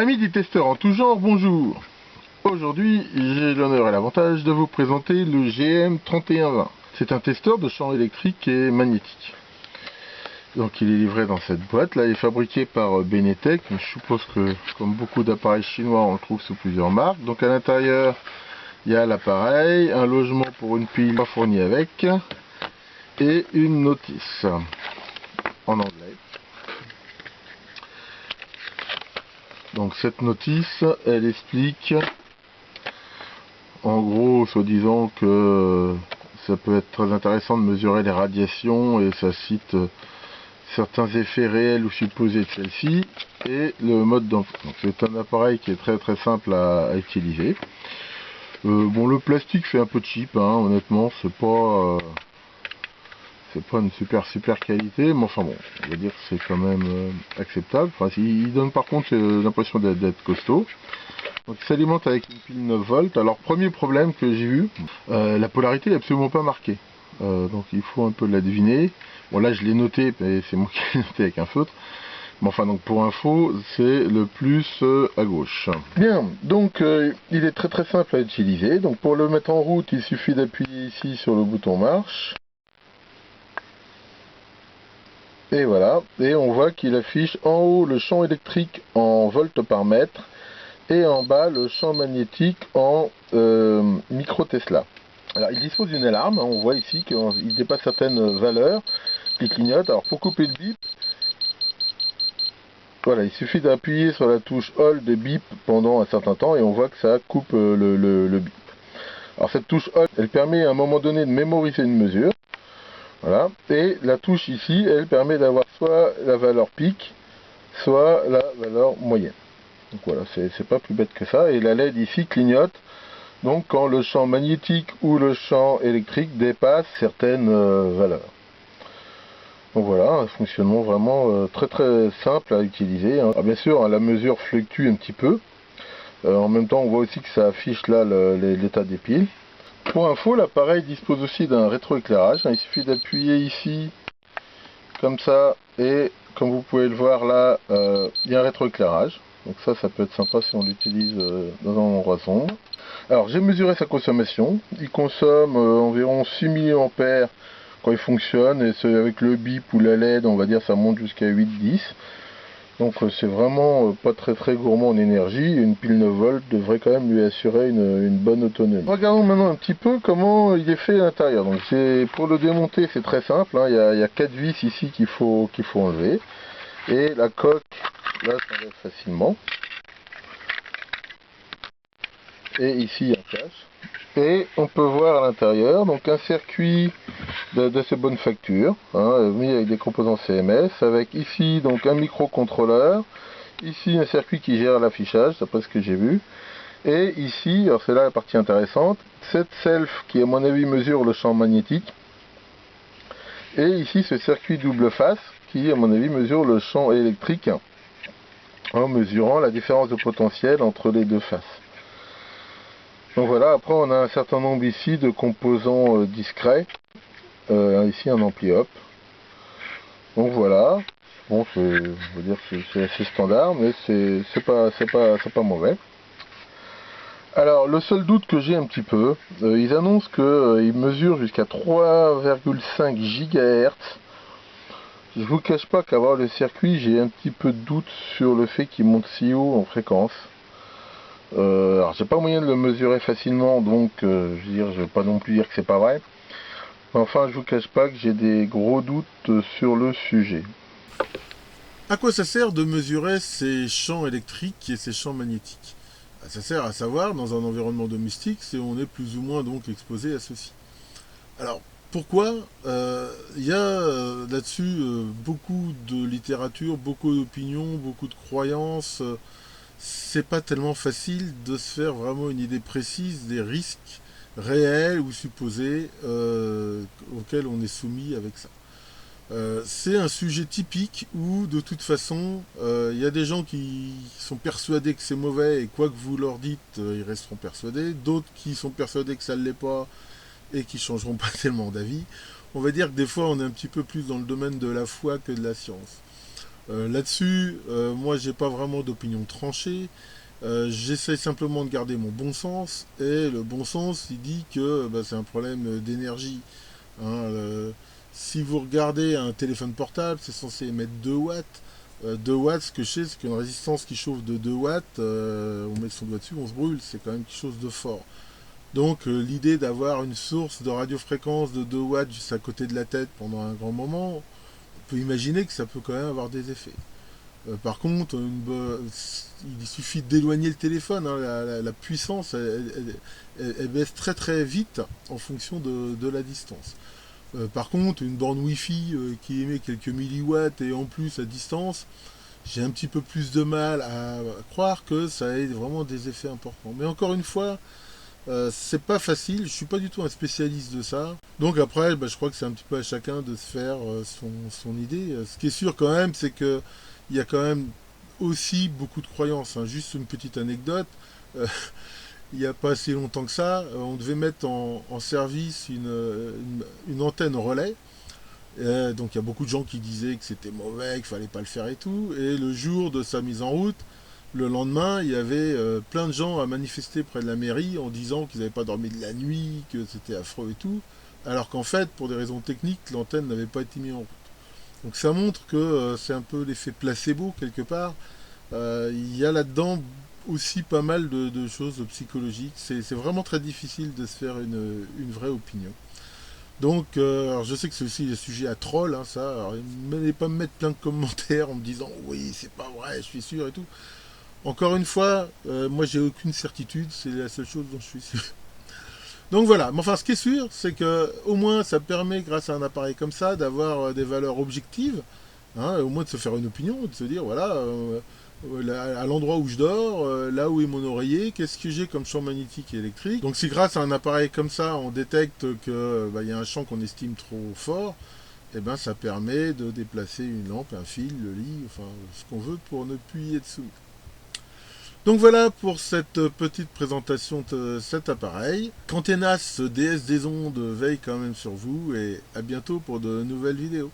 Amis des testeurs en tout genre, bonjour. Aujourd'hui, j'ai l'honneur et l'avantage de vous présenter le GM3120. C'est un testeur de champ électrique et magnétique. Donc il est livré dans cette boîte. Là, il est fabriqué par Benetech. Je suppose que, comme beaucoup d'appareils chinois, on le trouve sous plusieurs marques. Donc à l'intérieur, il y a l'appareil, un logement pour une pile pas fournie avec, et une notice en anglais. Donc cette notice, elle explique en gros, soi-disant que ça peut être très intéressant de mesurer les radiations, et ça cite certains effets réels ou supposés de celle-ci et le mode d'emploi. C'est un appareil qui est très très simple à utiliser. Bon, le plastique fait un peu cheap, hein, honnêtement, c'est pas une super qualité, mais enfin bon, on va dire que c'est quand même acceptable. Enfin, il donne par contre l'impression d'être costaud. Donc il s'alimente avec une pile 9 volts. Alors premier problème que j'ai vu, la polarité n'est absolument pas marquée. Donc il faut un peu la deviner. Bon là je l'ai noté, mais c'est moi qui l'ai noté avec un feutre. Mais enfin donc pour info, c'est le plus à gauche. Bien, donc il est très très simple à utiliser. Donc pour le mettre en route, il suffit d'appuyer ici sur le bouton marche. Et voilà, et on voit qu'il affiche en haut le champ électrique en volts par mètre et en bas le champ magnétique en micro Tesla. Alors il dispose d'une alarme, hein, on voit ici qu'il dépasse certaines valeurs qui clignotent. Alors pour couper le bip, voilà, il suffit d'appuyer sur la touche Hold et Bip pendant un certain temps et on voit que ça coupe le bip. Alors cette touche Hold, elle permet à un moment donné de mémoriser une mesure. Voilà. Et la touche ici, elle permet d'avoir soit la valeur pic, soit la valeur moyenne. Donc voilà, c'est pas plus bête que ça. Et la LED ici clignote donc quand le champ magnétique ou le champ électrique dépasse certaines valeurs. Donc voilà, un fonctionnement vraiment très très simple à utiliser. Alors bien sûr, la mesure fluctue un petit peu. En même temps, on voit aussi que ça affiche là l'état des piles. Pour info, l'appareil dispose aussi d'un rétroéclairage. Il suffit d'appuyer ici, comme ça, et comme vous pouvez le voir là, il y a un rétroéclairage. Donc ça peut être sympa si on l'utilise dans un endroit sombre. Alors j'ai mesuré sa consommation. Il consomme environ 6 mA quand il fonctionne, et avec le bip ou la LED, on va dire ça monte jusqu'à 8-10. Donc c'est vraiment pas très gourmand en énergie. Une pile 9 volts devrait quand même lui assurer une bonne autonomie. Regardons maintenant un petit peu comment il est fait à l'intérieur. Donc pour le démonter, c'est très simple, hein. Il y a 4 vis ici qu'il faut enlever. Et la coque, là, s'enlève facilement. Et ici, il y a un cache. Et on peut voir à l'intérieur donc un circuit d'assez bonne facture, hein, mis avec des composants CMS, avec ici donc un microcontrôleur, ici un circuit qui gère l'affichage, d'après ce que j'ai vu, et ici, alors c'est là la partie intéressante, cette self qui à mon avis mesure le champ magnétique, et ici ce circuit double face qui à mon avis mesure le champ électrique en mesurant la différence de potentiel entre les deux faces. Donc voilà, après on a un certain nombre ici de composants discrets, ici un ampli hop. Donc voilà, bon je veux dire c'est assez standard, mais c'est pas mauvais. Alors le seul doute que j'ai un petit peu, ils annoncent qu'ils mesurent jusqu'à 3,5 GHz. Je vous cache pas qu'à voir le circuit, j'ai un petit peu de doute sur le fait qu'il monte si haut en fréquence. Alors j'ai pas moyen de le mesurer facilement, donc je veux dire, je vais pas non plus dire que c'est pas vrai. Enfin, je vous cache pas que j'ai des gros doutes sur le sujet. À quoi ça sert de mesurer ces champs électriques et ces champs magnétiques? Ça sert à savoir, dans un environnement domestique, si on est plus ou moins donc exposé à ceci. Alors, pourquoi Il y a là-dessus beaucoup de littérature, beaucoup d'opinions, beaucoup de croyances. C'est pas tellement facile de se faire vraiment une idée précise des risques réels ou supposés auxquels on est soumis avec ça. C'est un sujet typique où, de toute façon, il y a des gens qui sont persuadés que c'est mauvais et quoi que vous leur dites, ils resteront persuadés. D'autres qui sont persuadés que ça ne l'est pas et qui changeront pas tellement d'avis. On va dire que des fois, on est un petit peu plus dans le domaine de la foi que de la science. Là-dessus, moi j'ai pas vraiment d'opinion tranchée. J'essaye simplement de garder mon bon sens, et le bon sens il dit que bah, c'est un problème d'énergie. Hein, si vous regardez un téléphone portable, c'est censé émettre 2 watts. 2 watts, ce que je sais, c'est qu'une résistance qui chauffe de 2 watts, on met son doigt dessus, on se brûle, c'est quand même quelque chose de fort. Donc l'idée d'avoir une source de radiofréquence de 2 watts juste à côté de la tête pendant un grand moment, on peut imaginer que ça peut quand même avoir des effets. Par contre, il suffit d'éloigner le téléphone, hein, la puissance elle baisse très très vite en fonction de la distance. Par contre, une borne Wi-Fi qui émet quelques milliwatts et en plus à distance, j'ai un petit peu plus de mal à croire que ça ait vraiment des effets importants. Mais encore une fois, c'est pas facile, je suis pas du tout un spécialiste de ça. Donc après, bah, je crois que c'est un petit peu à chacun de se faire son idée. Ce qui est sûr quand même, c'est que il y a quand même aussi beaucoup de croyances. Hein. Juste une petite anecdote. euh, il n'y a pas assez longtemps que ça, on devait mettre en service une antenne relais. Donc il y a beaucoup de gens qui disaient que c'était mauvais, qu'il fallait pas le faire et tout. Et le jour de sa mise en route, le lendemain, il y avait plein de gens à manifester près de la mairie en disant qu'ils n'avaient pas dormi de la nuit, que c'était affreux et tout. Alors qu'en fait, pour des raisons techniques, l'antenne n'avait pas été mise en route. Donc ça montre que c'est un peu l'effet placebo quelque part. Il y a là-dedans aussi pas mal de choses psychologiques. C'est vraiment très difficile de se faire une vraie opinion. Donc, alors je sais que c'est aussi un sujet à troll, hein, ça. Alors, n'allez pas me mettre plein de commentaires en me disant oui, c'est pas vrai, je suis sûr et tout. Encore une fois, moi j'ai aucune certitude, c'est la seule chose dont je suis sûr. Donc voilà, mais enfin ce qui est sûr, c'est que au moins ça permet, grâce à un appareil comme ça, d'avoir des valeurs objectives, hein, au moins de se faire une opinion, de se dire voilà, à l'endroit où je dors, là où est mon oreiller, qu'est-ce que j'ai comme champ magnétique et électrique. Donc si grâce à un appareil comme ça, on détecte que bah, y a un champ qu'on estime trop fort, eh ben ça permet de déplacer une lampe, un fil, le lit, enfin ce qu'on veut pour ne plus y être soumis. Donc voilà pour cette petite présentation de cet appareil. Qu'Antennas, DS des ondes, veille quand même sur vous, et à bientôt pour de nouvelles vidéos.